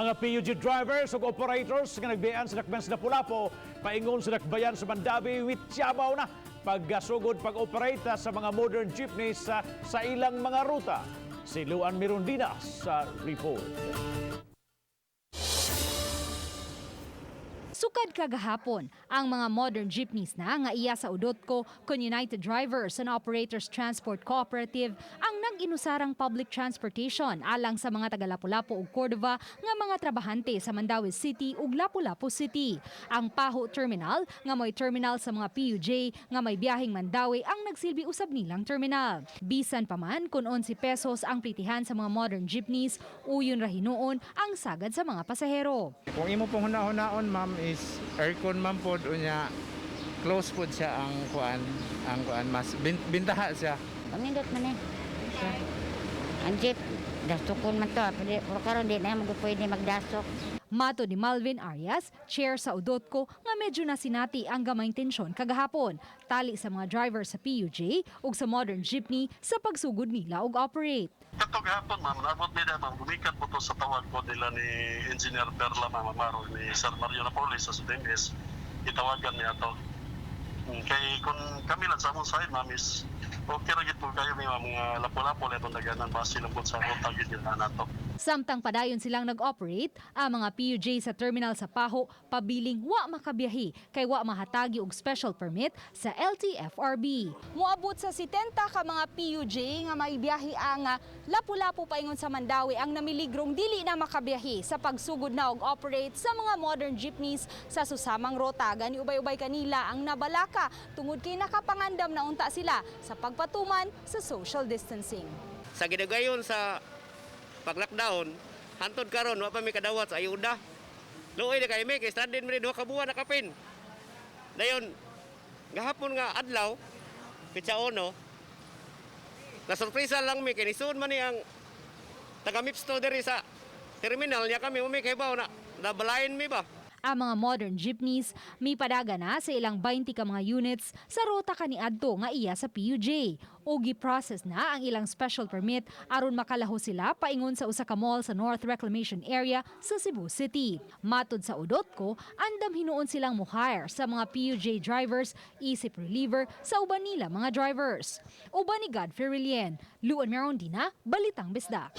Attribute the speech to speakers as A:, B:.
A: Mga PUJ drivers ug operators nga nagbiyan sa dakban sa Lapu-lapu paingon sa dakbayan sa Mandaue, Nitiyabaw na paggasugod pag-operate sa mga modern jeepneys sa ilang mga ruta. Si Luan Mirondina sa report.
B: Sukad kagahapon, ang mga modern jeepneys na nga iya sa udot ko kon United Drivers and Operators Transport Cooperative ang nag-inusarang public transportation alang sa mga taga Lapu-lapu ug Cordova nga mga trabahante sa Mandaue City ug Lapu-lapu City. Ang Paho Terminal nga may terminal sa mga PUJ nga may biyaheng Mandaue ang nagsilbi usab nilang terminal. Bisan pa man kun 11 pesos ang plitihan sa mga modern jeepneys, uyon ra hinuon ang sagad sa mga pasahero.
C: Kung imo pong huna-hunaon ma'am is aircon man pod unya close pod siya ang kuan mas bintaha siya.
D: Pamindot man eh. Ang jeep dasokon man to, pero karon di na mo pwede magdasok.
B: Mato ni Malvin Arias, chair sa Udotko, nga medyo nasinati ang gamay tensyon kagahapon, tali sa mga driver sa PUJ ug sa modern jeepney sa pagsugod nila og operate.
E: Katong hapon, ma'am, naabot nila, ma'am, gumikat po to sa tawag po nila ni Engineer Perla, ma'am, Amaro, ni Sir Mario Napolis sa Jeepneys. Itawagan niya to. Kaya kung kami lang sa among side, ma'am, is okay ra gid po kayo may mga Lapu-lapu na itong daganan base lang po sa Rota gid na nato.
B: Samtang padayon silang nag-operate, ang mga PUJ sa terminal sa Paho pabiling wa makabiyahe kay wa mahatagi og special permit sa LTFRB. Moabot sa 70 ka mga PUJ nga may biyahe ang Lapu-lapu paingon sa Mandaue ang namiligrong dili na makabiyahe sa pagsugod na og operate sa mga modern jeepneys sa susamang rota. Gani ubay-ubay kanila ang nabalaka tungod kay nakapangandam na unta sila sa pagpatuman sa social distancing.
F: Sa gidagayon sa pag-lockdown, hantod karon wa pa mi kadawat sa ayuda. Luoy na kay mi kay stranded mi duha ka buwan na kapin. Dayon gahapon nga adlaw pitsa 1 na surpresa lang mi kay nisud man ni ang taga Mipsto diri sa terminal niya kami umi kay baw na nabalain mi ba.
B: Ang mga modern jeepneys may padaga na sa ilang 20 ka mga units sa rota kaniadto nga iya sa PUJ. O gi-process na ang ilang special permit aron makalaho sila paingon sa usa ka mall sa North Reclamation Area sa Cebu City. Matod sa Udotko, andam hinuon silang mo-hire sa mga PUJ drivers isip reliever sa uban nila mga drivers. Uban ni Godfrey Rilien, Luan Mirondina, Balitang Bisdak.